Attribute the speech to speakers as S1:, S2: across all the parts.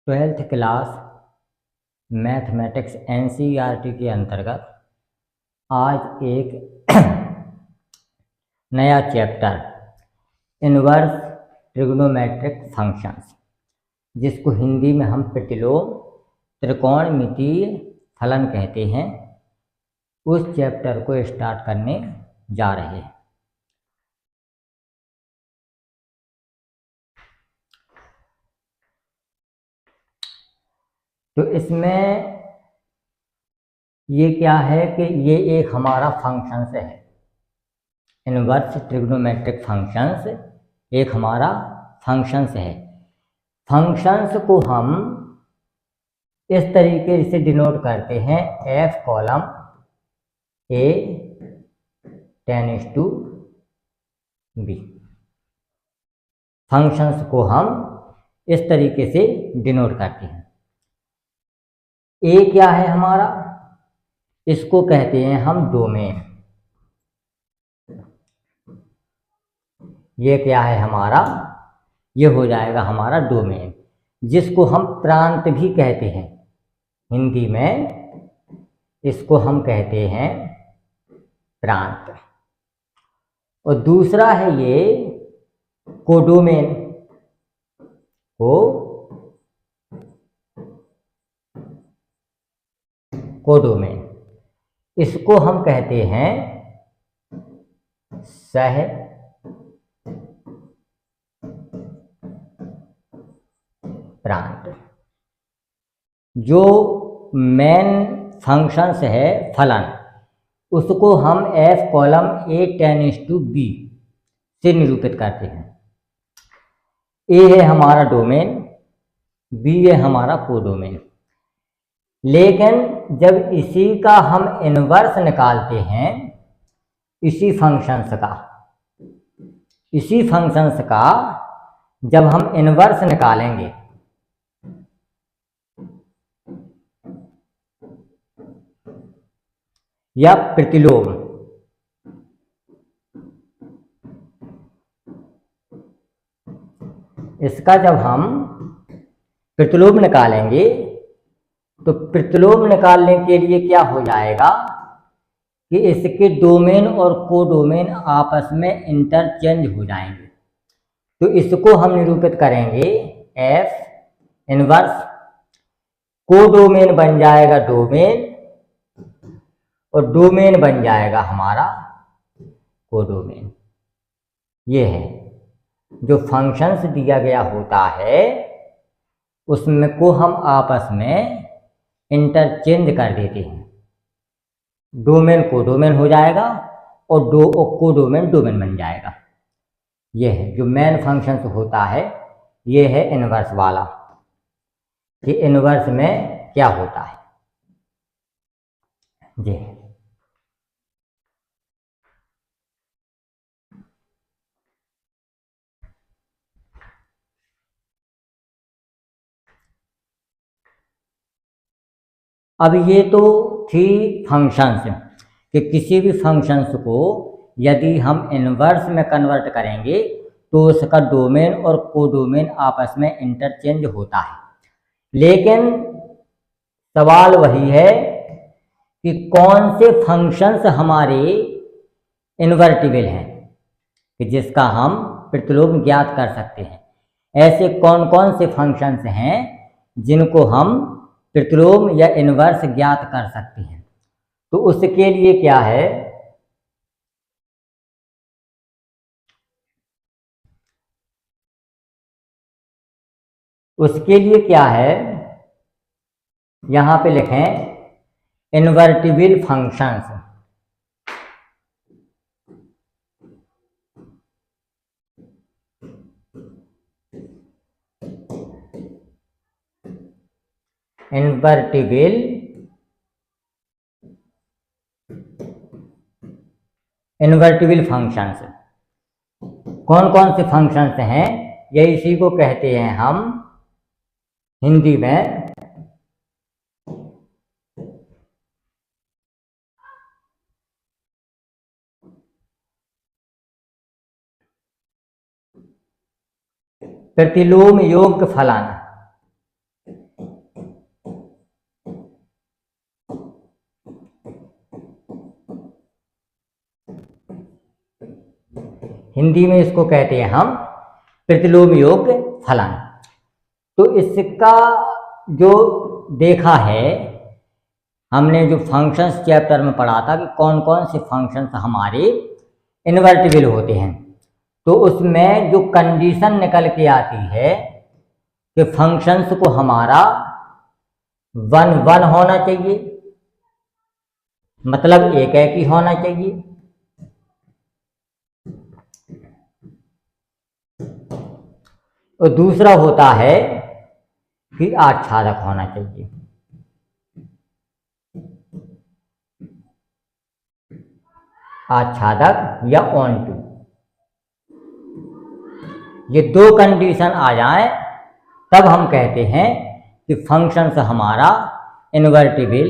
S1: Twelfth class mathematics NCERT के अंतर्गत आज एक नया चैप्टर इनवर्स ट्रिग्नोमेट्रिक फंक्शंस, जिसको हिंदी में हम प्रतिलोम त्रिकोणमितीय फलन कहते हैं, उस चैप्टर को स्टार्ट करने जा रहे हैं। तो इसमें ये क्या है कि ये एक हमारा फंक्शंस है, इनवर्स ट्रिग्नोमेट्रिक फंक्शंस एक हमारा फंक्शंस है। फंक्शंस को हम इस तरीके से डिनोट करते हैं, F colon A tends to B. Functions को हम इस तरीके से डिनोट करते हैं। ए क्या है हमारा, इसको कहते हैं हम डोमेन। ये क्या है हमारा, ये हो जाएगा हमारा डोमेन, जिसको हम प्रांत भी कहते हैं। हिंदी में इसको हम कहते हैं प्रांत। और दूसरा है ये कोडोमेन। कोडोमेन, इसको हम कहते हैं सह प्रांत। जो मेन फंक्शंस है फलन, उसको हम F colon A tends to B से निरूपित करते हैं। ए है हमारा डोमेन, बी है हमारा कोडोमेन। लेकिन जब इसी का हम इनवर्स निकालते हैं, इसी फंक्शंस का जब हम इनवर्स निकालेंगे या प्रतिलोम, इसका जब हम प्रतिलोम निकालेंगे तो प्रतिलोम निकालने के लिए क्या हो जाएगा कि इसके डोमेन और कोडोमेन आपस में इंटरचेंज हो जाएंगे। तो इसको हम निरूपित करेंगे एफ इनवर्स, कोडोमेन बन जाएगा डोमेन और डोमेन बन जाएगा हमारा कोडोमेन। ये है जो फंक्शंस दिया गया होता है, उसमें को हम आपस में इंटरचेंज कर देते हैं। डोमेन कोडोमेन हो जाएगा और कोडोमेन डोमेन बन जाएगा। ये है जो मेन फंक्शंस होता है, ये है इनवर्स वाला कि इनवर्स में क्या होता है। जी अब ये तो थी फंक्शंस कि किसी भी फंक्शंस को यदि हम इनवर्स में कन्वर्ट करेंगे तो उसका डोमेन और कोडोमेन आपस में इंटरचेंज होता है। लेकिन सवाल वही है कि कौन से फंक्शंस हमारे इन्वर्टिबल हैं कि जिसका हम प्रतिलोम ज्ञात कर सकते हैं। ऐसे कौन कौन से फंक्शंस हैं जिनको हम प्रतिलोम या इनवर्स ज्ञात कर सकते हैं। तो उसके लिए क्या है, यहां पे लिखें इन्वर्टिबल फंक्शंस। इन्वर्टिबल फंक्शंस कौन कौन से फंक्शंस हैं, ये इसी को कहते हैं हम हिंदी में प्रतिलोम योग्य फलन। हिंदी में इसको कहते हैं हम प्रतिलोम योग्य फलन। तो इसका जो देखा है हमने, जो फंक्शंस चैप्टर में पढ़ा था कि कौन कौन से फंक्शंस हमारे इन्वर्टिबल होते हैं, तो उसमें जो कंडीशन निकल के आती है कि फंक्शंस को हमारा 1 1 होना चाहिए, मतलब एक ही होना चाहिए, और दूसरा होता है कि आच्छादक होना चाहिए। आच्छादक या ऑन टू, ये 2 कंडीशन आ जाए तब हम कहते हैं कि फंक्शन से हमारा इन्वर्टिबल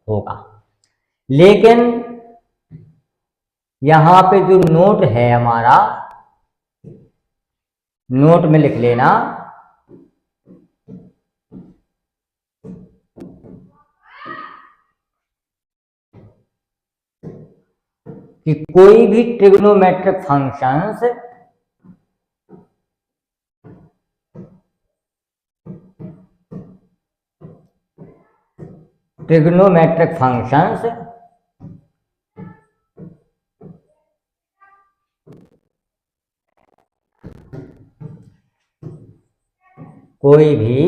S1: होगा। लेकिन यहाँ पे जो नोट है हमारा, नोट में लिख लेना कि कोई भी ट्रिग्नोमेट्रिक फंक्शंस कोई भी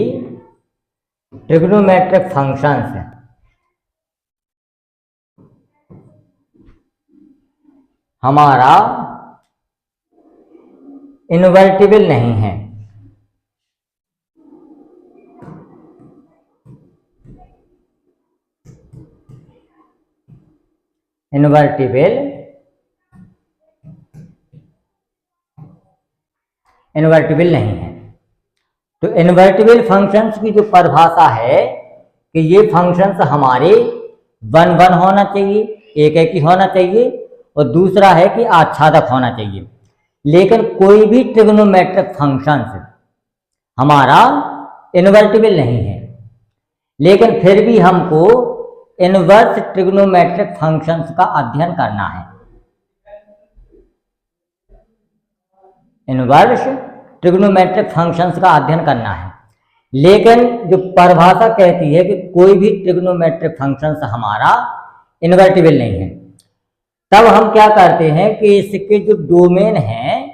S1: ट्रिग्नोमेट्रिक फंक्शंस हमारा इन्वर्टिबल नहीं है। इन्वर्टिबल नहीं है। तो इन्वर्टिबल फंक्शंस की जो परिभाषा है कि ये फंक्शंस हमारे 1 1 होना चाहिए, एक ही होना चाहिए, और दूसरा है कि आच्छादक होना चाहिए। लेकिन कोई भी ट्रिग्नोमेट्रिक फंक्शंस हमारा इन्वर्टिबल नहीं है। लेकिन फिर भी हमको इनवर्स ट्रिग्नोमेट्रिक फंक्शंस का अध्ययन करना है। इनवर्स ट्रिग्नोमेट्रिक फंक्शंस का अध्ययन करना है। लेकिन जो परिभाषा कहती है कि कोई भी ट्रिग्नोमेट्रिक फंक्शंस हमारा इन्वर्टिबल नहीं है, तब हम क्या करते हैं कि इसके जो डोमेन है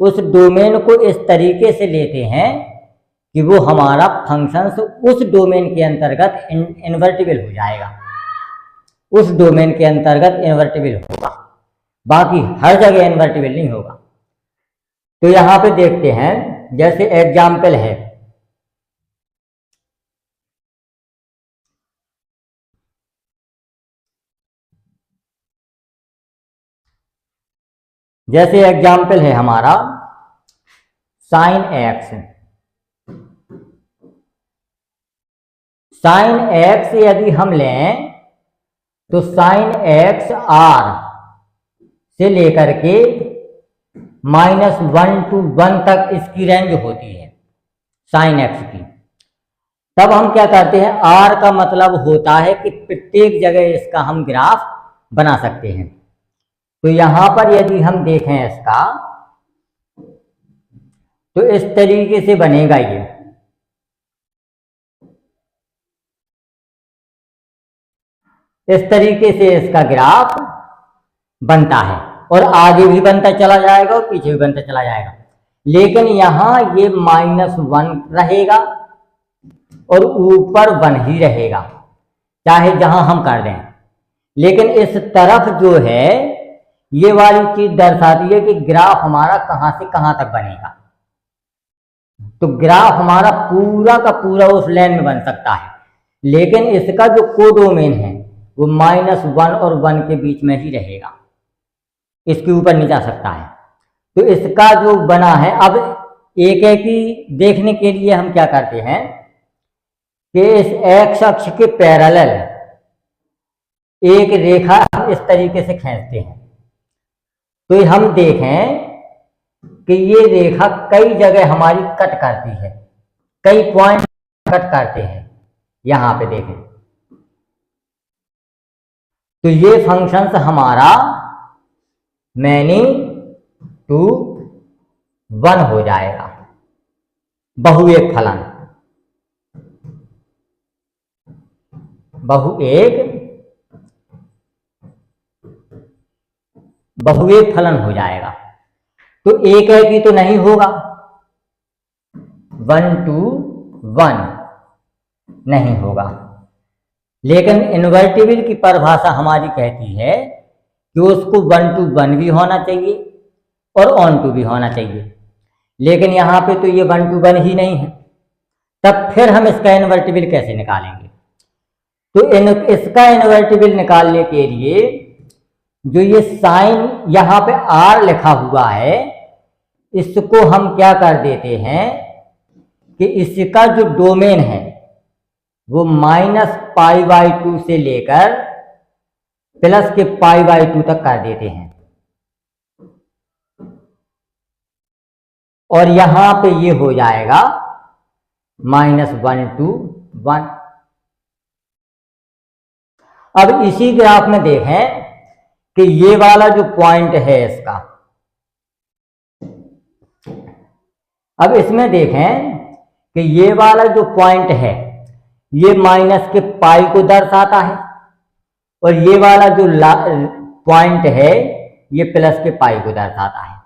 S1: उस डोमेन को इस तरीके से लेते हैं कि वो हमारा फंक्शंस उस डोमेन के अंतर्गत इन्वर्टिबल हो जाएगा, उस डोमेन के अंतर्गत इन्वर्टिबल होगा, बाकी हर जगह इन्वर्टिबल नहीं होगा। तो यहां पे देखते हैं, जैसे एग्जाम्पल है, जैसे एग्जाम्पल है हमारा साइन एक्स। साइन एक्स यदि हम लें तो साइन एक्स आर से लेकर के -1 to 1 तक इसकी रेंज होती है साइन एक्स की। तब हम क्या करते हैं, आर का मतलब होता है कि प्रत्येक जगह इसका हम ग्राफ बना सकते हैं। तो यहां पर यदि हम देखें इसका, तो इस तरीके से बनेगा ये। इस तरीके से इसका ग्राफ बनता है और आगे भी बनता चला जाएगा और पीछे भी बनता चला जाएगा। लेकिन यहां ये -1 रहेगा और ऊपर 1 ही रहेगा, चाहे जहां हम कर दें। लेकिन इस तरफ जो है ये वाली चीज दर्शाती है कि ग्राफ हमारा कहां से कहां तक बनेगा। तो ग्राफ हमारा पूरा का पूरा उस लाइन में बन सकता है, लेकिन इसका जो कोडोमेन है वो -1 और 1 के बीच में ही रहेगा, इसके ऊपर नहीं जा सकता है। तो इसका जो बना है, अब एक एक ही देखने के लिए हम क्या करते हैं कि इस एक्स अक्ष के पैरेलल एक रेखा हम इस तरीके से खींचते हैं। तो हम देखें कि ये रेखा कई जगह हमारी कट करती है, कई पॉइंट कट करते हैं। यहां पे देखें तो ये फंक्शंस हमारा मैनी टू 1 हो जाएगा बहुएक फलन। बहुएक फलन हो जाएगा। तो एक एक ही तो नहीं होगा, 1 to 1 नहीं होगा। लेकिन इन्वर्टिबल की परिभाषा हमारी कहती है कि उसको 1 to 1 भी होना चाहिए और ऑन टू भी होना चाहिए। लेकिन यहाँ पे तो ये 1 to 1 ही नहीं है, तब फिर हम इसका इन्वर्टिबल कैसे निकालेंगे? तो इसका इन्वर्टिबल निकालने के लिए जो ये साइन यहाँ पे R लिखा हुआ है, इसको हम क्या कर देते हैं कि इसका जो डोमेन है वो -π/2 से लेकर प्लस के π/2 तक कर देते हैं। और यहां पे ये हो जाएगा -1 to 1। अब इसी ग्राफ में देखें कि ये वाला जो पॉइंट है इसका, अब इसमें देखें कि ये वाला जो पॉइंट है ये माइनस के पाई को दर्शाता है और ये वाला जो पॉइंट है ये प्लस के पाई को दर्शाता है।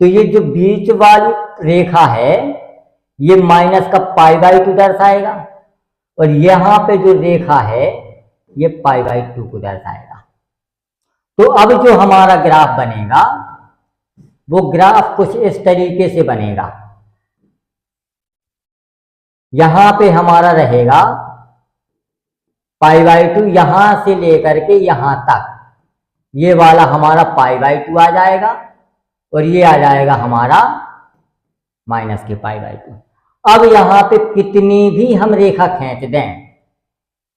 S1: तो ये जो बीच वाली रेखा है ये माइनस का π/2 दर्शाएगा और यहां पे जो रेखा है ये π/2 को दर्शाएगा। तो अब जो हमारा ग्राफ बनेगा वो ग्राफ कुछ इस तरीके से बनेगा। यहां पे हमारा रहेगा π/2, यहां से लेकर के यहां तक ये वाला हमारा π/2 आ जाएगा और ये आ जाएगा हमारा माइनस के π/2। अब यहां पे कितनी भी हम रेखा खींच दें,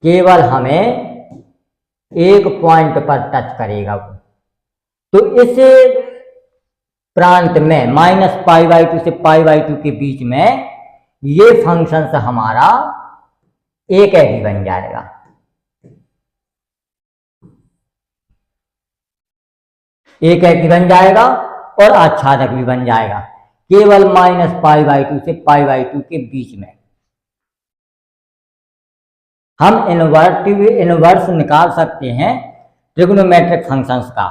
S1: केवल हमें एक पॉइंट पर टच करेगा वो। तो इस प्रांत में -π/2 से π/2 के बीच में ये फंक्शन से हमारा एक ही बन जाएगा। एक ही बन जाएगा और आच्छादक भी बन जाएगा, केवल -π/2 से π/2 के बीच में। हम इनवर्स निकाल सकते हैं ट्रिग्नोमेट्रिक फंक्शंस का,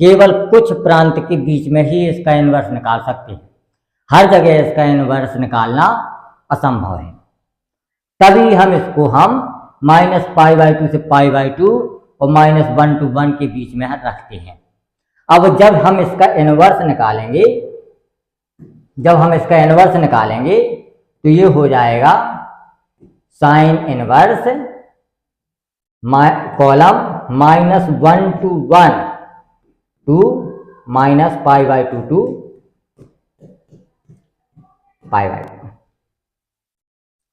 S1: केवल कुछ प्रांत के बीच में ही इसका इनवर्स निकाल सकते हैं। हर जगह इसका इनवर्स निकालना असंभव है। तभी हम इसको -π/2 से π/2 और -1 to 1 के बीच में रखते हैं। अब जब हम इसका इनवर्स निकालेंगे तो ये हो जाएगा sine inverse column -1 to 1 to -π/2 to π/2।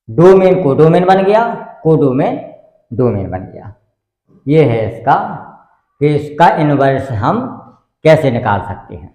S1: Domain codomain बन गया, कोडोमेन डोमेन बन गया। ये है इसका कि इसका इनवर्स हम कैसे निकाल सकते हैं।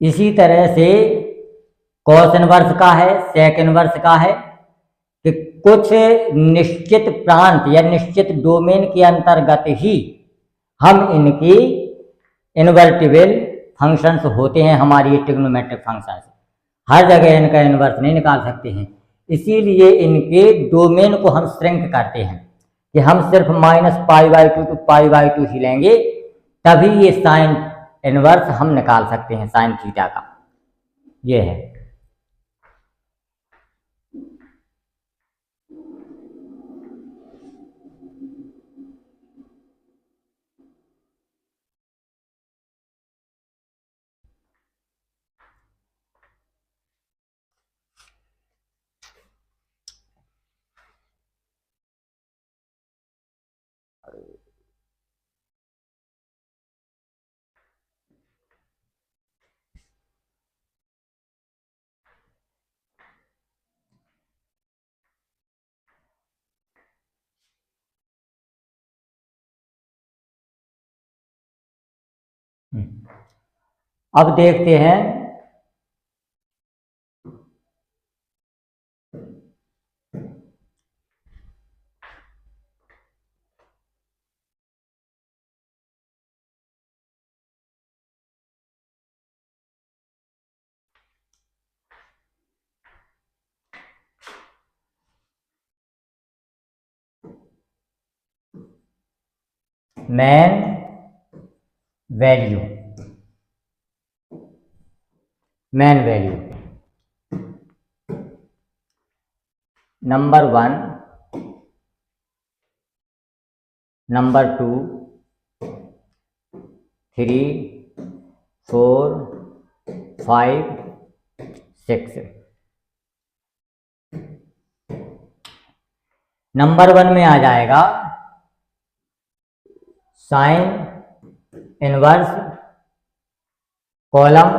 S1: इसी तरह से कॉस इनवर्स का है, सेक इनवर्स का है कि कुछ निश्चित प्रांत या निश्चित डोमेन के अंतर्गत ही हम इनकी इन्वर्टिबल फंक्शंस होते हैं। हमारी ट्रिग्नोमेट्रिक फंक्शंस हर जगह इनका इनवर्स नहीं निकाल सकते हैं, इसीलिए इनके डोमेन को हम श्रिंक करते हैं कि हम सिर्फ -π/2 to π/2 ही लेंगे, तभी ये साइन इनवर्स हम निकाल सकते हैं साइन थीटा का। ये है। अब देखते हैं main value. Main value number 1, number 2, 3, 4, 5, 6। Number 1 में आ जाएगा sine inverse column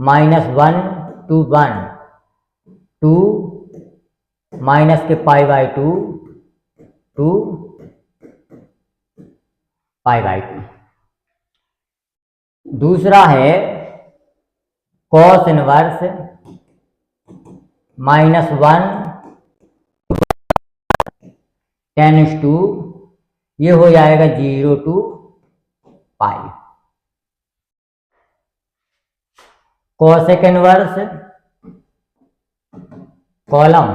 S1: -1 to 1 to minus के π/2 टू π/2। दूसरा है कॉस इनवर्स -1 10:2, ये हो जाएगा 0 to π। कॉसेक इनवर्स कॉलम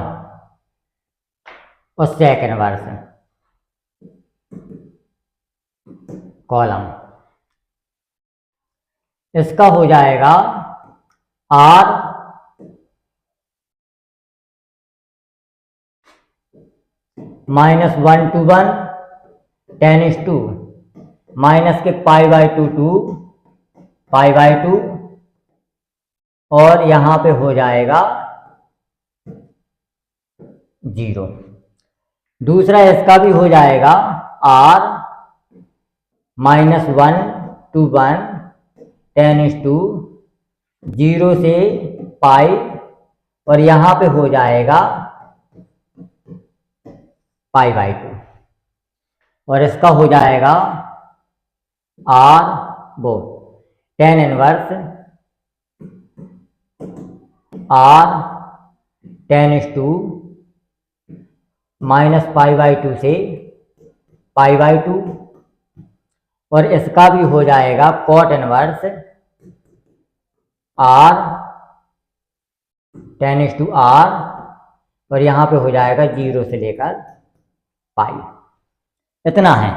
S1: और सेक इनवर्स कॉलम, इसका हो जाएगा R -1 to 1 10:2 माइनस के π/2 टू π/2, और यहां पे हो जाएगा 0। दूसरा इसका भी हो जाएगा R -1 to 1 10:2 0 से π, और यहां पे हो जाएगा π/2, और इसका हो जाएगा R वो tan inverse R tan:2 minus π/2 से π/2, और इसका भी हो जाएगा cot inverse R tan:2 R, और यहाँ पे हो जाएगा 0 से लेकर π। इतना है।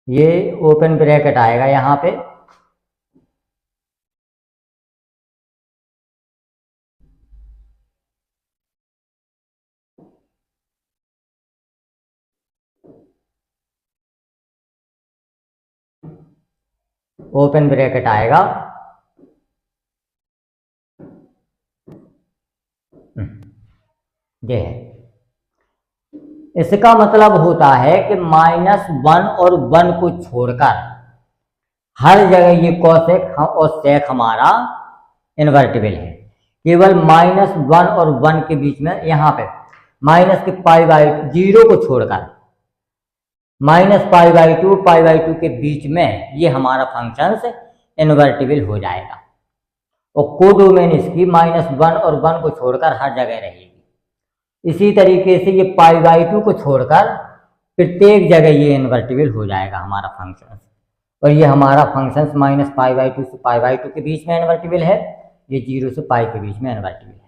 S1: ये ओपन ब्रैकेट आएगा यहाँ पे, ओपन ब्रैकेट आएगा, ये है। इसका मतलब होता है कि -1 और 1 को छोड़कर हर जगह ये कॉसेक और सेक हमारा इन्वर्टिबल है। केवल -1 और 1 के बीच में, यहाँ पे माइनस के π/0 को छोड़कर -π/2 π/2 के बीच में ये हमारा फंक्शन इन्वर्टिबल हो जाएगा, और कोडोमेन इसकी -1 और 1 को छोड़कर हर जगह रहेगी। इसी तरीके से ये π/2 को छोड़कर प्रत्येक जगह ये इन्वर्टिबल हो जाएगा हमारा फंक्शन, और ये हमारा फंक्शन -π/2 से π/2 के बीच में इन्वर्टिबल है, ये 0 से π के बीच में इन्वर्टिबल है।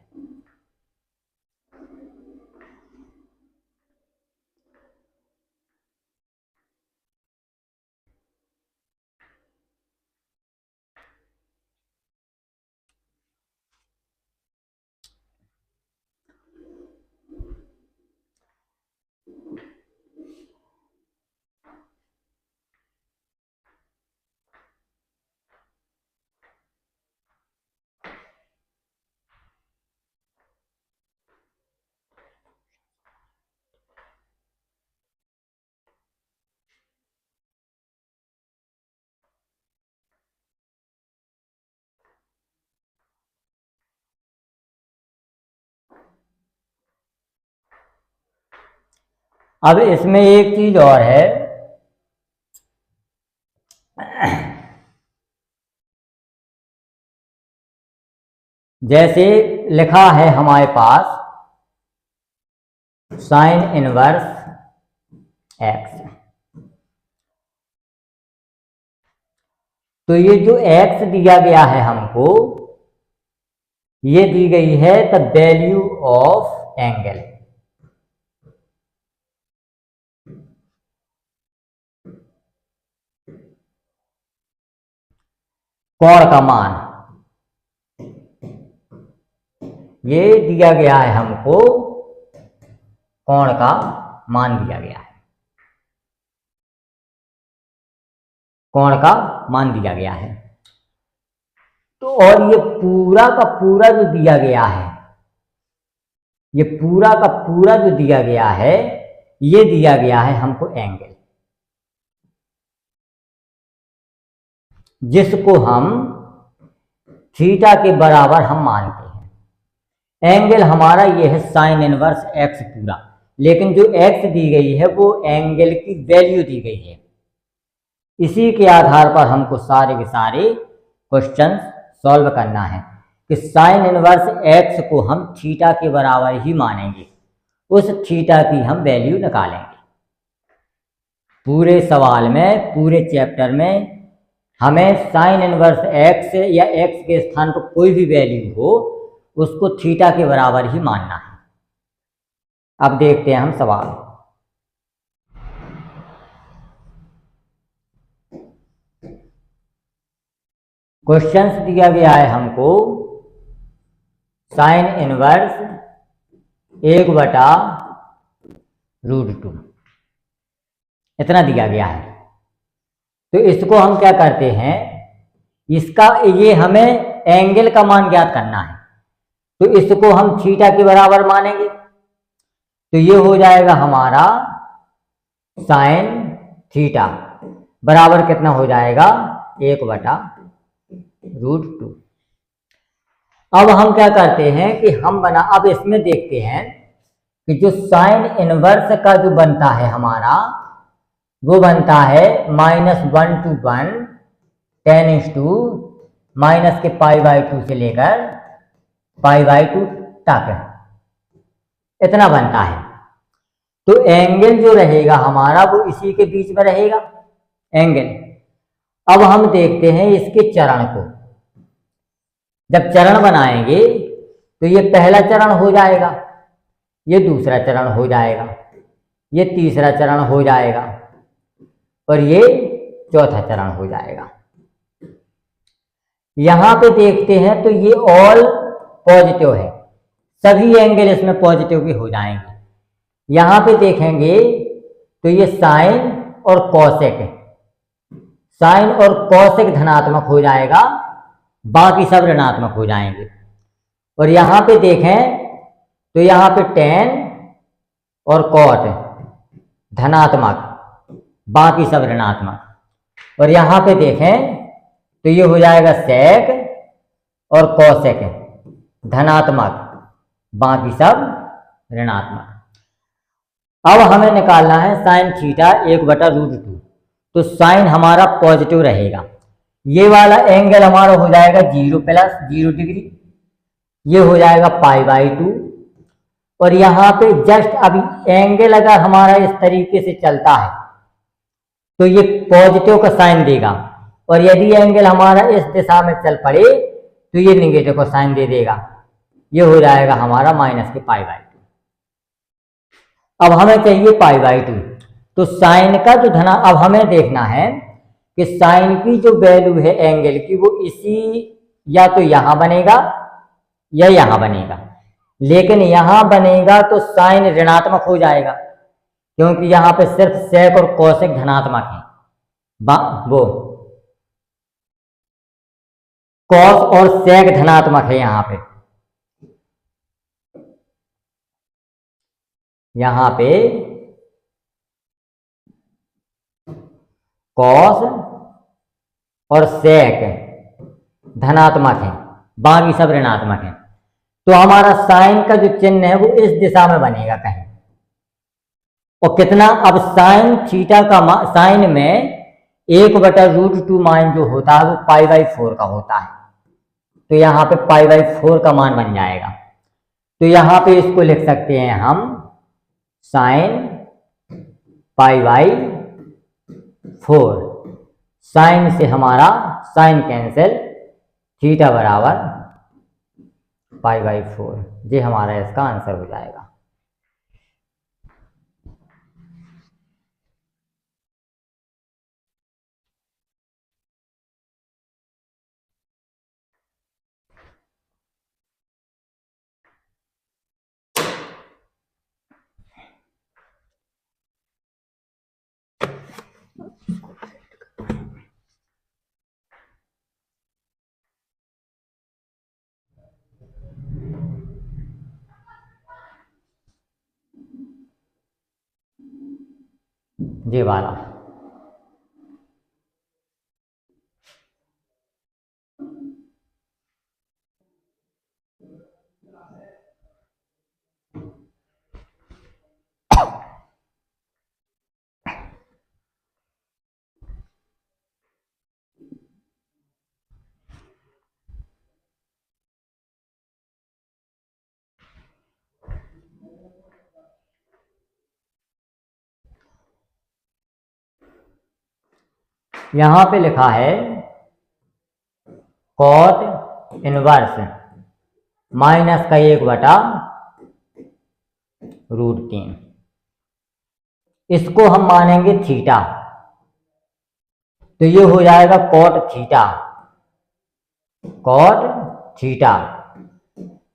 S1: अब इसमें एक चीज और है, जैसे लिखा है हमारे पास साइन इनवर्स एक्स, तो ये जो एक्स दिया गया है हमको, ये दी गई है द वैल्यू ऑफ एंगल। कोण का मान ये दिया गया है हमको, कोण का मान दिया गया है, कोण का मान दिया गया है। तो और ये पूरा का पूरा जो दिया गया है, ये पूरा का पूरा जो दिया गया है, ये दिया गया है हमको एंगल, जिसको हम थीटा के बराबर हम मानते हैं। एंगल हमारा ये है साइन इनवर्स एक्स पूरा, लेकिन जो एक्स दी गई है वो एंगल की वैल्यू दी गई है। इसी के आधार पर हमको सारे के सारे क्वेश्चन सॉल्व करना है कि साइन इनवर्स एक्स को हम थीटा के बराबर ही मानेंगे, उस थीटा की हम वैल्यू निकालेंगे। पूरे सवाल में, पूरे चैप्टर में हमें साइन इनवर्स एक्स या एक्स के स्थान पर कोई भी वैल्यू हो, उसको थीटा के बराबर ही मानना है। अब देखते हैं हम सवाल। क्वेश्चंस दिया गया है हमको साइन इनवर्स 1/√2 इतना दिया गया है। तो इसको हम क्या करते हैं, इसका ये हमें एंगल का मान ज्ञात करना है, तो इसको हम थीटा के बराबर मानेंगे। तो ये हो जाएगा हमारा साइन थीटा बराबर कितना हो जाएगा, 1/√2। अब हम क्या करते हैं कि अब इसमें देखते हैं कि जो साइन इनवर्स का जो बनता है हमारा, वो बनता है -1 to 1 10 माइनस के π/2 से लेकर π/2 तक, इतना बनता है। तो एंगल जो रहेगा हमारा वो इसी के बीच में रहेगा एंगल। अब हम देखते हैं इसके चरण को। जब चरण बनाएंगे तो ये पहला चरण हो जाएगा, ये दूसरा चरण हो जाएगा, ये तीसरा चरण हो जाएगा और ये चौथा चरण हो जाएगा। यहां पे देखते हैं तो ये ऑल पॉजिटिव है, सभी एंगल इसमें पॉजिटिव के हो जाएंगे। यहां पे देखेंगे तो ये साइन और कॉसेक, साइन और कॉसेक धनात्मक हो जाएगा, बाकी सब ऋणात्मक हो जाएंगे। और यहां पे देखें तो यहां पे टेन और कॉट धनात्मक, बाकी सब ऋणात्मक। और यहां पे देखें तो ये हो जाएगा सेक और कॉसेक धनात्मक, बाकी सब ऋणात्मक। अब हमें निकालना है साइन थीटा 1/√2। तो साइन हमारा पॉजिटिव रहेगा, ये वाला एंगल हमारा हो जाएगा 0 + 0 डिग्री, ये हो जाएगा π/2। और यहाँ पे जस्ट अभी एंगल अगर हमारा इस तरीके से चलता है तो ये पॉजिटिव का साइन देगा, और यदि एंगल हमारा इस दिशा में चल पड़े तो ये निगेटिव का साइन दे देगा, ये हो जाएगा हमारा -के π/2। अब हमें चाहिए π/2। तो साइन का जो अब हमें देखना है कि साइन की जो वैल्यू है एंगल की, वो इसी या तो यहां बनेगा या यहां बनेगा। लेकिन यहां बनेगा तो साइन ऋणात्मक हो जाएगा, क्योंकि यहां पे सिर्फ सेक और कॉसेक धनात्मक है, वो कॉस और सेक धनात्मक है। यहां पे कॉस और सेक धनात्मक है, बाकी सब ऋणात्मक है। तो हमारा साइन का जो चिन्ह है वो इस दिशा में बनेगा कहीं, और कितना, अब साइन थीटा का साइन में 1/√2 मान जो होता है वो π/4 का होता है, तो यहाँ पे π/4 का मान बन जाएगा। तो यहाँ पे इसको लिख सकते हैं हम साइन π/4, साइन से हमारा साइन कैंसिल, थीटा बराबर π/4, ये हमारा इसका आंसर हो जाएगा। ये वाला यहाँ पे लिखा है कॉट इनवर्स -1/√3, इसको हम मानेंगे थीटा, तो ये हो जाएगा कॉट थीटा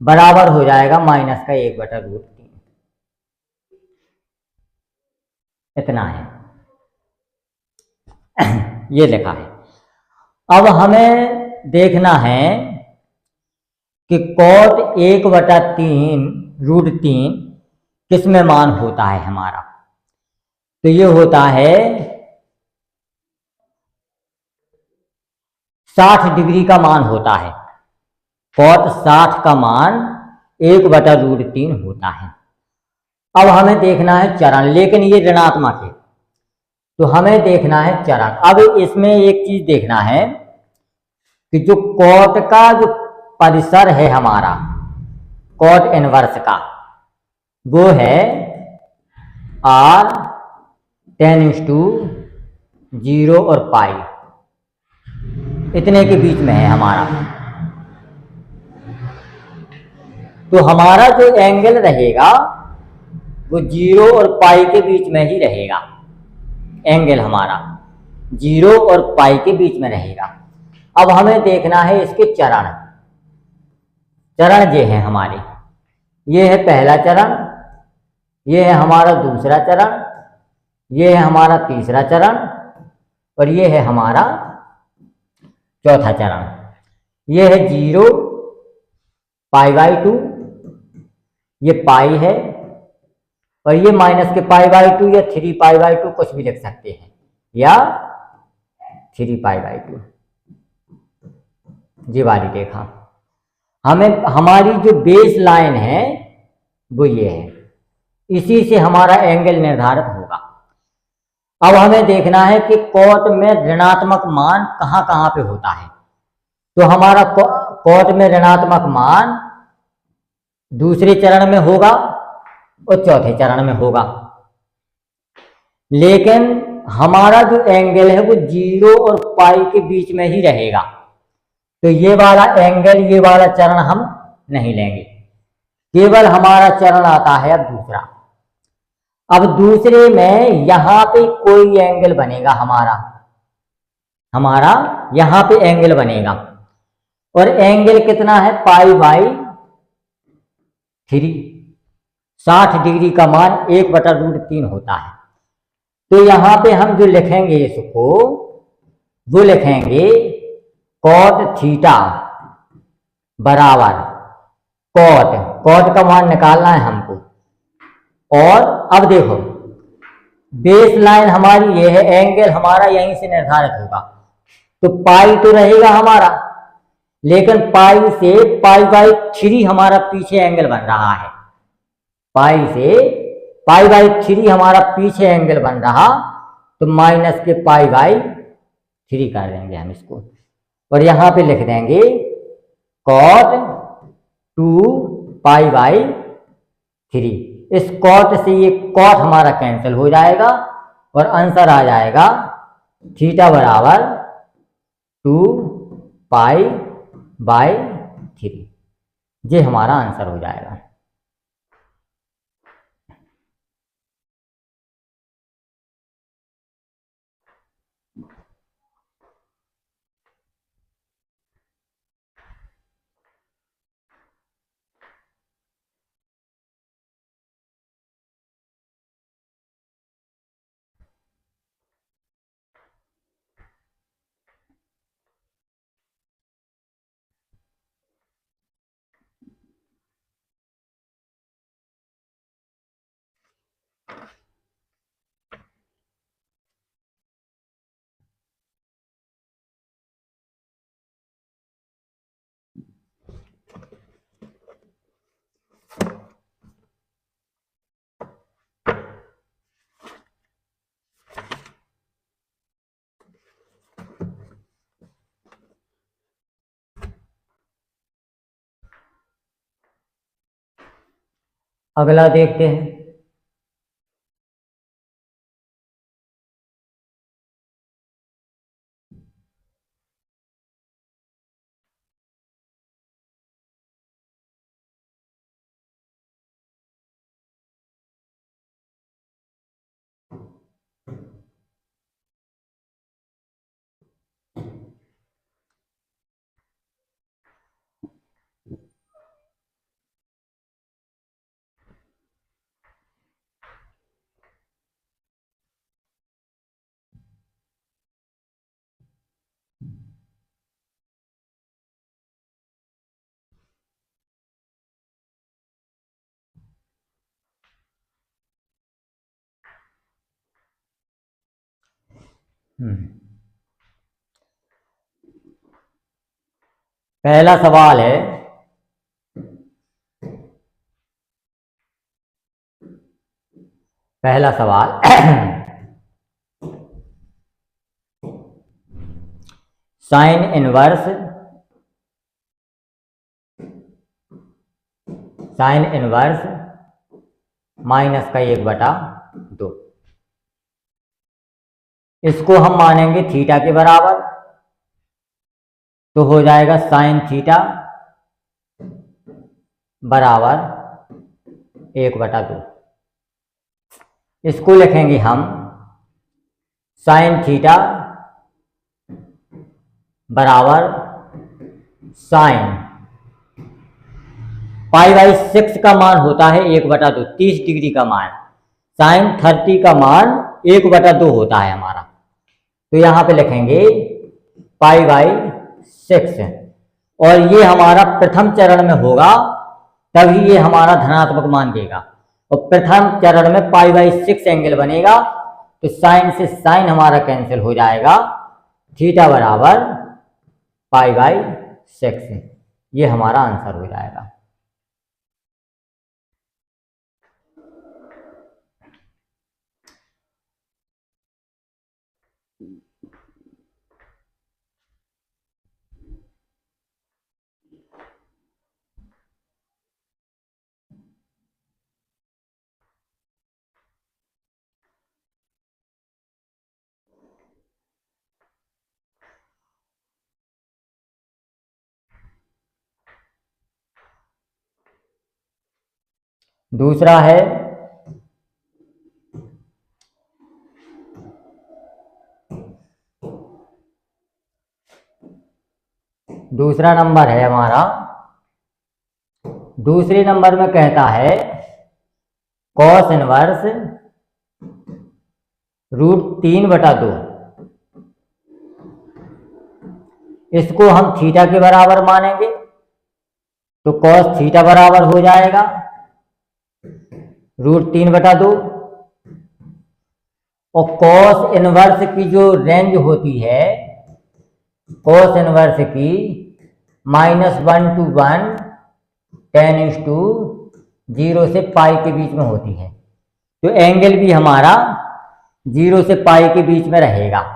S1: बराबर हो जाएगा -1/√3, इतना है। ये लिखा है। अब हमें देखना है कि कॉट 1/√3 किस में मान होता है हमारा, तो ये होता है 60 डिग्री का मान होता है, कॉट 60 का मान 1/√3 होता है। अब हमें देखना है चरण, लेकिन ये ऋणात्मक है, तो हमें देखना है चरण। अब इसमें एक चीज देखना है कि जो कॉट का जो परिसर है हमारा कॉट इनवर्स का, वो है r/0 और पाई, इतने के बीच में है हमारा। तो हमारा जो एंगल रहेगा वो 0 और पाई के बीच में ही रहेगा, एंगल हमारा 0 और पाई के बीच में रहेगा। अब हमें देखना है इसके चरण ये हैं हमारे, ये है पहला चरण, ये है हमारा दूसरा चरण, ये है हमारा तीसरा चरण, और ये है हमारा चौथा चरण। ये है 0, π/2, ये पाई है, और ये माइनस के π/2 या 3π/2 कुछ भी लिख सकते हैं, या 3π/2। ये वाली रेखा हमें, हमारी जो बेस लाइन है वो ये है, इसी से हमारा एंगल निर्धारित होगा। अब हमें देखना है कि कॉट में ऋणात्मक मान कहाँ कहाँ पे होता है, तो हमारा कॉट में ऋणात्मक मान दूसरे चरण में होगा और चौथे चरण में होगा, लेकिन हमारा जो एंगल है वो 0 और पाई के बीच में ही रहेगा, तो ये वाला एंगल, ये वाला चरण हम नहीं लेंगे, केवल हमारा चरण आता है अब दूसरा। अब दूसरे में यहां पे कोई एंगल बनेगा हमारा यहां पे एंगल बनेगा, और एंगल कितना है π/3, 60 डिग्री का मान 1/√3 होता है। तो यहाँ पे हम जो लिखेंगे इसको, वो लिखेंगे कॉट थीटा बराबर कॉट का मान निकालना है हमको। और अब देखो बेस लाइन हमारी ये है, एंगल हमारा यहीं से निर्धारित होगा, तो पाई तो रहेगा हमारा, लेकिन पाई से π/3 हमारा पीछे एंगल बन रहा है, पाई से π/3 हमारा पीछे एंगल बन रहा, तो माइनस के π/3 कर देंगे हम इसको, और यहाँ पे लिख देंगे cot 2π/3। इस cot से ये cot हमारा कैंसिल हो जाएगा और आंसर आ जाएगा थीटा बराबर 2π/3। ये हमारा आंसर हो जाएगा। अगला देखते हैं। पहला सवाल है, पहला सवाल साइन इनवर्स माइनस का 1/2, इसको हम मानेंगे थीटा के बराबर, तो हो जाएगा साइन थीटा बराबर 1/2। इसको लिखेंगे हम साइन थीटा बराबर साइन π/6 का मान होता है 1/2, 30 डिग्री का मान, साइन 30 का मान 1/2 होता है हमारा, तो यहाँ पे लिखेंगे π/6, और ये हमारा प्रथम चरण में होगा, तभी ये हमारा धनात्मक मान देगा, और प्रथम चरण में π/6 एंगल बनेगा, तो साइन से साइन हमारा कैंसिल हो जाएगा, थीटा बराबर π/6, ये हमारा आंसर हो जाएगा। दूसरा है दूसरा नंबर है हमारा, दूसरे नंबर में कहता है कॉस इनवर्स √3/2, इसको हम थीटा के बराबर मानेंगे, तो कॉस थीटा बराबर हो जाएगा √3/2, और कॉस इनवर्स की जो रेंज होती है, कॉस इनवर्स की -1 to 1 10:0 से पाई के बीच में होती है, तो एंगल भी हमारा 0 से पाई के बीच में रहेगा।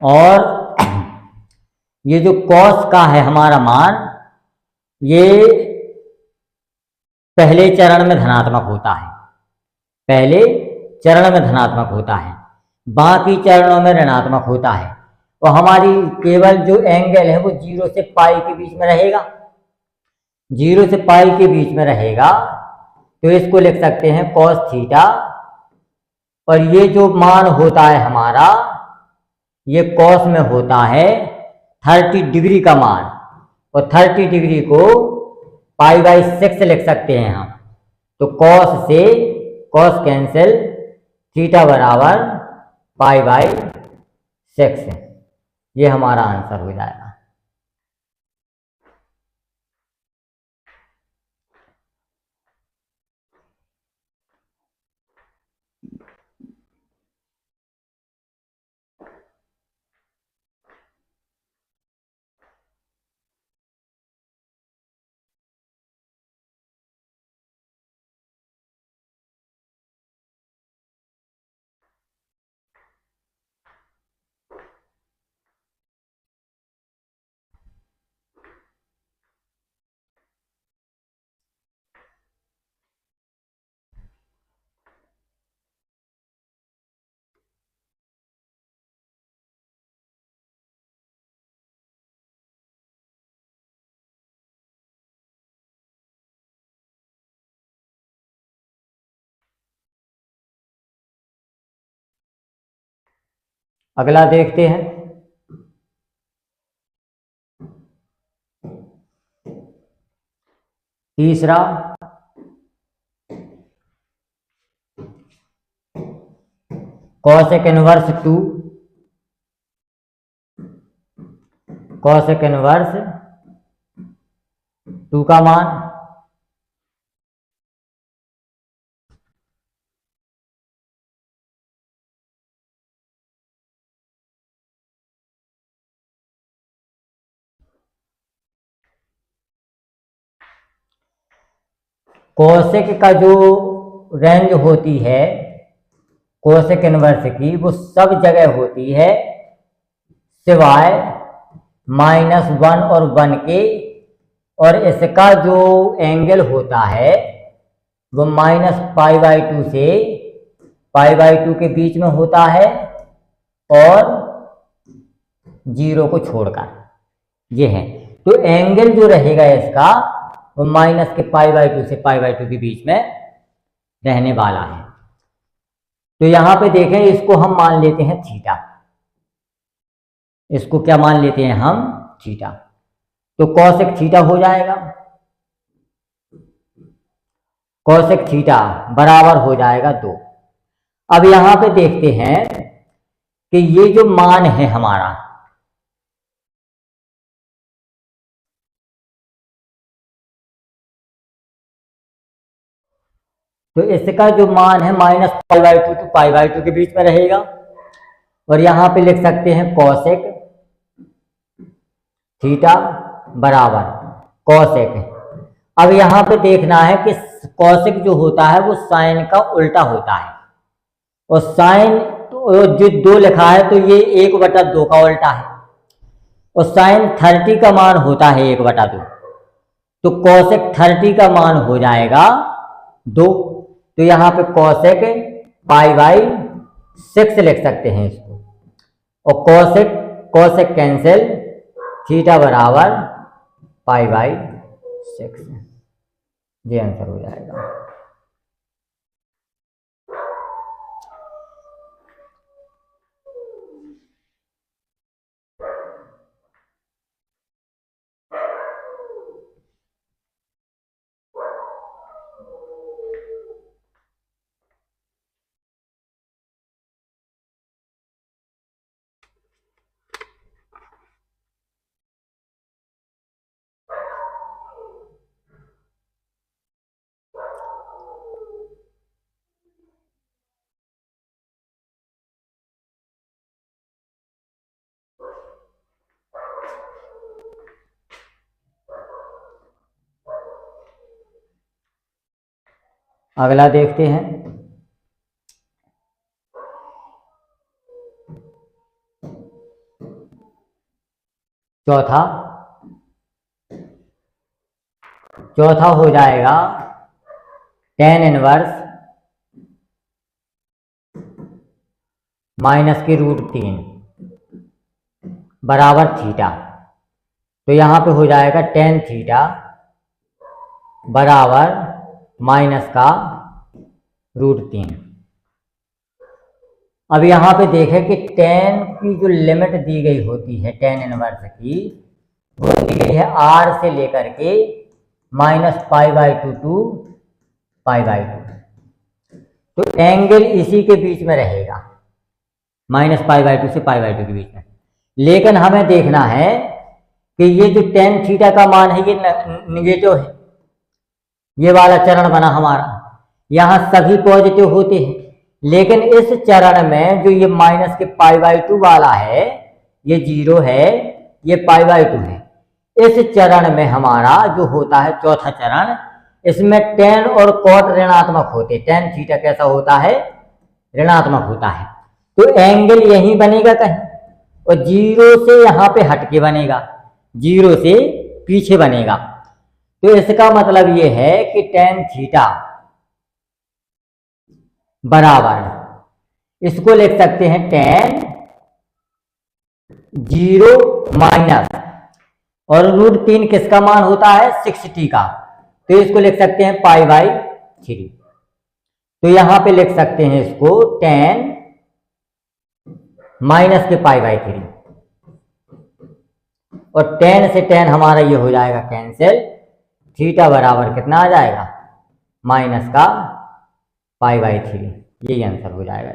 S1: और ये जो कॉस का है हमारा मान, ये पहले चरण में धनात्मक होता है, पहले चरण में धनात्मक होता है, बाकी चरणों में ऋणात्मक होता है। और हमारी केवल जो एंगल है वो 0 से पाई के बीच में रहेगा, 0 से पाई के बीच में रहेगा। तो इसको लिख सकते हैं कॉस थीटा। और ये जो मान होता है हमारा, ये कॉस में होता है 30 डिग्री का मान, और 30 डिग्री को π/6 लिख सकते हैं हम। तो कॉस से कॉस कैंसिल, थीटा बराबर π/6, ये हमारा आंसर हो जाएगा। अगला देखते हैं। तीसरा, कॉसेक इनवर्स 2, कॉसेक इनवर्स 2 का मान कॉसेक का जो रेंज होती है कॉसेक इनवर्स की, वो सब जगह होती है सिवाय -1 और 1 के। और इसका जो एंगल होता है वो -π/2 से π/2 के बीच में होता है, और 0 को छोड़कर, ये है। तो एंगल जो रहेगा इसका वो माइनस के π/2 से π/2 के बीच में रहने वाला है। तो यहां पे देखें, इसको हम मान लेते हैं थीटा, इसको क्या मान लेते हैं हम, थीटा। तो कॉसेक थीटा हो जाएगा, कॉसेक थीटा बराबर हो जाएगा 2। अब यहां पे देखते हैं कि ये जो मान है हमारा, तो इसका जो मान है -π/2 to π/2 के बीच में रहेगा। और यहां पे लिख सकते हैं कॉसेक थीटा बराबर कॉसेक। अब यहां पे देखना है कि कॉसेक जो होता है वो साइन का उल्टा होता है, और साइन तो जो 2 लिखा है तो ये 1/2 का उल्टा है, और साइन 30 का मान होता है 1/2, तो कॉसेक 30 का मान हो जाएगा 2। तो यहाँ पे कॉसेक π/6 लिख सकते हैं इसको, और कॉसेक कॉसेक कैंसिल, थीटा बराबर π/6, ये आंसर हो जाएगा। अगला देखते हैं। चौथा हो जाएगा tan इनवर्स माइनस के √3 बराबर थीटा। तो यहाँ पे हो जाएगा tan थीटा बराबर माइनस का √3। अब यहाँ पे देखें कि tan की जो लिमिट दी गई होती है tan इनवर्स की, वो दी गई है r से लेकर के -π/2 टू π/2। तो एंगल इसी के बीच में रहेगा, -π/2 से π/2 के बीच में। लेकिन हमें देखना है कि ये जो tan थीटा का मान है ये निगेटिव है, ये वाला चरण बना हमारा, यहाँ सभी पॉजिटिव होते हैं। लेकिन इस चरण में जो ये माइनस के π/2 वाला है ये 0 है, ये π/2 है। इस चरण में हमारा जो होता है चौथा चरण, इसमें tan और cot ऋणात्मक होते हैं। tan थीटा कैसा होता है? ऋणात्मक होता है। तो एंगल यहीं बनेगा कहीं, और 0 से यहाँ पे हटके बनेगा, 0 से पीछे बनेगा। तो इसका मतलब ये है कि tan थीटा बराबर, इसको लिख सकते हैं tan 0 माइनस, और √3 किसका मान होता है? 60 का। तो इसको लिख सकते हैं π/3। तो यहां पे लिख सकते हैं इसको tan माइनस के π/3, और tan से tan हमारा ये हो जाएगा कैंसिल, थीटा बराबर कितना आ जाएगा? माइनस का π/3। यही आंसर हो जाएगा।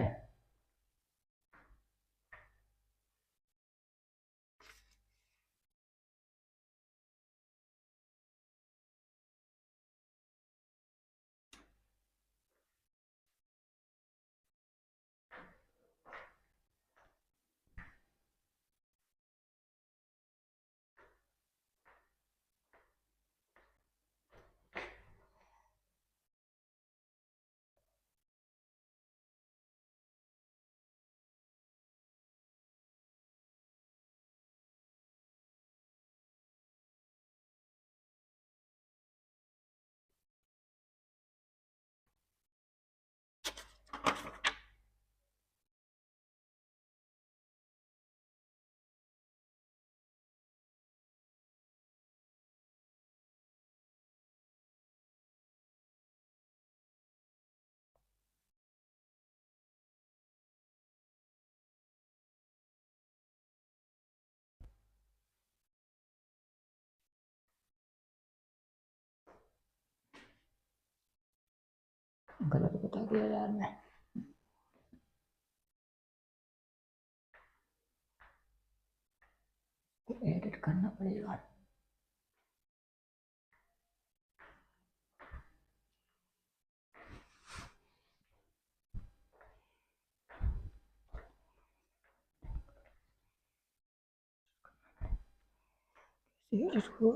S1: गलत बता दिया यार मैं। एडिट करना पड़ेगा। इसको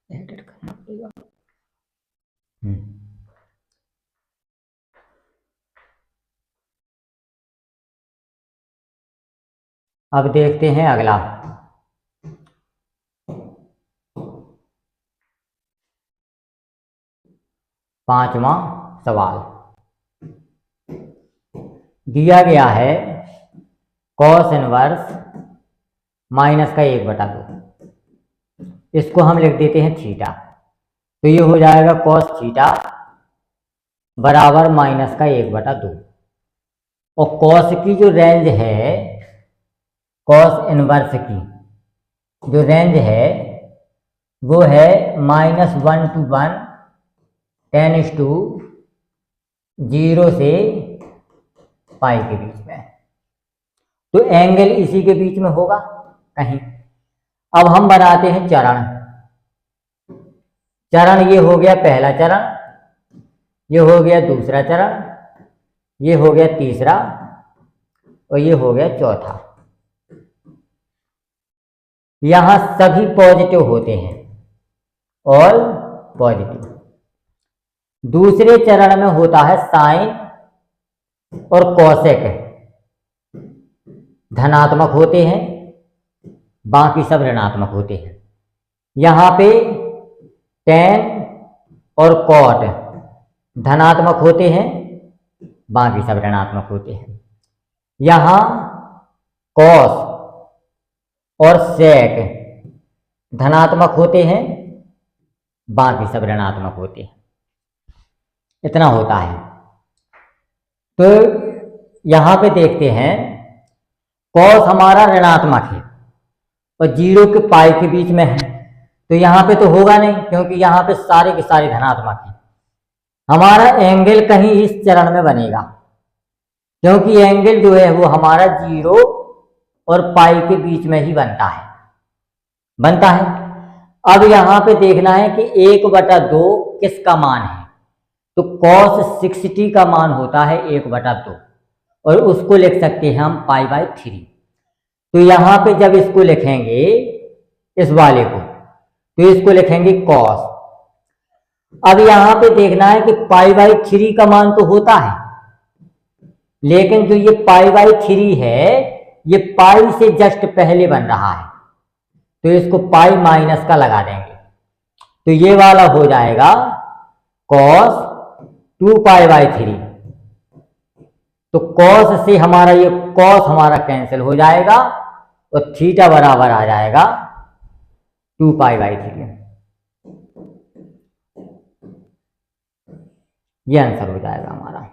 S1: एडिट करना पड़ेगा। अब देखते हैं अगला। पांचवा सवाल दिया गया है cos इनवर्स माइनस का 1/2। इसको हम लिख देते हैं थीटा। तो ये हो जाएगा cos थीटा बराबर माइनस का 1/2। और cos की जो रेंज है, cos इनवर्स की जो रेंज है वो है -1 to 1 10 to 0 से पाई के बीच में, तो एंगल इसी के बीच में होगा कहीं। अब हम बनाते हैं चरण। चरण ये हो गया पहला चरण, ये हो गया दूसरा चरण, ये हो गया तीसरा और ये हो गया चौथा। यहां सभी पॉजिटिव होते हैं, ऑल पॉजिटिव। दूसरे चरण में होता है साइन और कोसेक, धनात्मक होते हैं, बाकी सब ऋणात्मक होते हैं। यहां पे टेन और कॉट धनात्मक होते हैं, बाकी सब ऋणात्मक होते हैं। यहां कॉस और सेक धनात्मक होते हैं, बाकी सब ऋणात्मक होते हैं। इतना होता है। तो यहां पे देखते हैं कॉस हमारा ऋणात्मक है और 0 के पाई के बीच में है, तो यहां पे तो होगा नहीं क्योंकि यहां पे सारे के सारे धनात्मक हैं। हमारा एंगल कहीं इस चरण में बनेगा क्योंकि एंगल जो है वो हमारा 0 और पाई के बीच में ही बनता है। अब यहां पे देखना है कि 1/2 किसका मान है, तो cos 60 का मान होता है 1/2 और उसको लिख सकते हैं हम π/3। तो यहां पे जब इसको लिखेंगे इस वाले को, तो इसको लिखेंगे cos। अब यहां पे देखना है कि π/3 का मान तो होता है, लेकिन जो ये π/3 है ये पाई से जस्ट पहले बन रहा है, तो इसको पाई माइनस का लगा देंगे, तो ये वाला हो जाएगा cos 2π/3। तो cos से हमारा ये cos हमारा कैंसिल हो जाएगा और थीटा बराबर आ जाएगा 2π/3। ये आंसर हो जाएगा हमारा।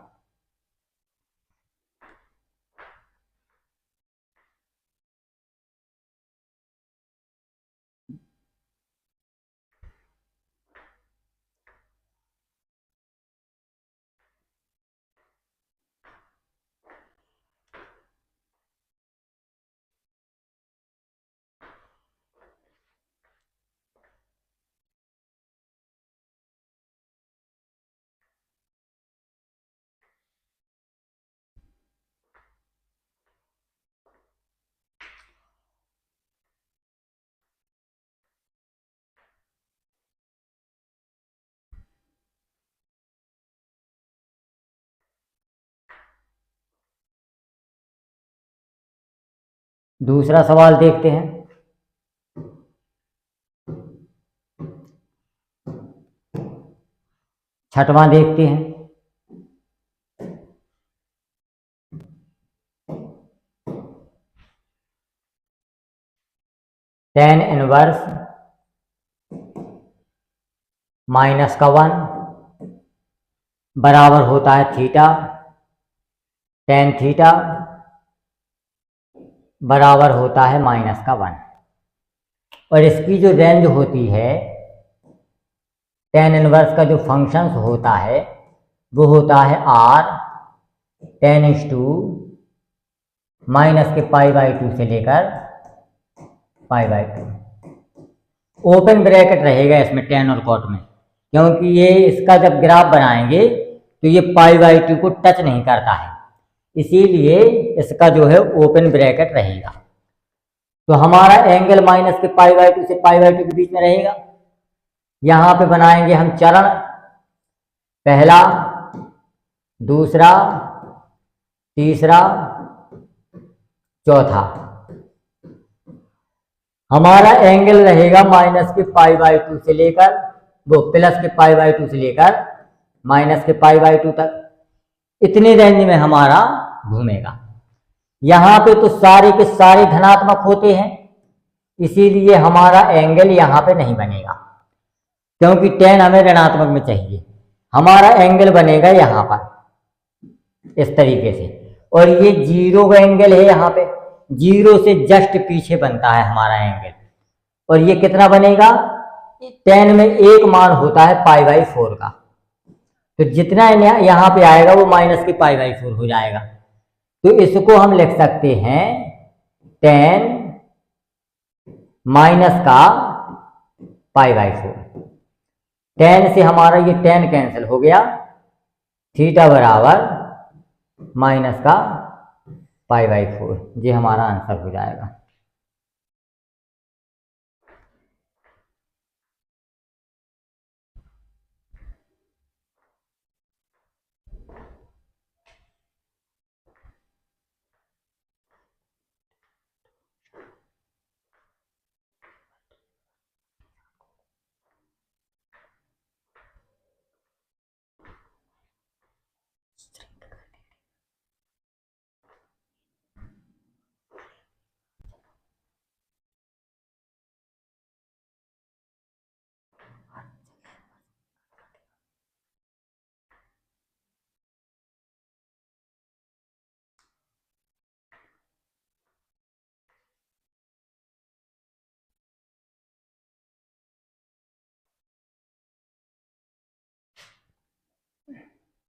S1: दूसरा सवाल देखते हैं। छठवां देखते हैं। tan इनवर्स -1 बराबर होता है थीटा, tan थीटा बराबर होता है -1। और इसकी जो रेंज होती है, tan इनवर्स का जो फंक्शंस होता है वो होता है r tan(2) -π/2 से लेकर π/2। ओपन ब्रैकेट रहेगा इसमें tan और cot में, क्योंकि ये इसका जब ग्राफ बनाएंगे तो ये π/2 को टच नहीं करता है, इसीलिए इसका जो है ओपन ब्रैकेट रहेगा। तो हमारा एंगल -π/2 से π/2 के बीच में रहेगा। यहाँ पे बनाएंगे हम चरण, पहला, दूसरा, तीसरा, चौथा। हमारा एंगल रहेगा -π/2 से लेकर +π/2 से लेकर -π/2 तक, इतने रेंज में हमारा घूमेगा। यहाँ पे तो सारे के सारे धनात्मक होते हैं, इसीलिए हमारा एंगल यहाँ पे नहीं बनेगा, क्योंकि tan हमें ऋणात्मक में चाहिए। हमारा एंगल बनेगा यहाँ पर इस तरीके से, और ये 0 का एंगल है, यहाँ पे 0 से जस्ट पीछे बनता है हमारा एंगल। और ये कितना बनेगा, tan में एक मान होता है π/4 का, तो जितना यहाँ पे आएगा वो -π/4 हो जाएगा। तो इसको हम लिख सकते हैं tan माइनस का π/4। tan से हमारा ये tan कैंसिल हो गया, थीटा बराबर माइनस का π/4, ये हमारा आंसर हो जाएगा।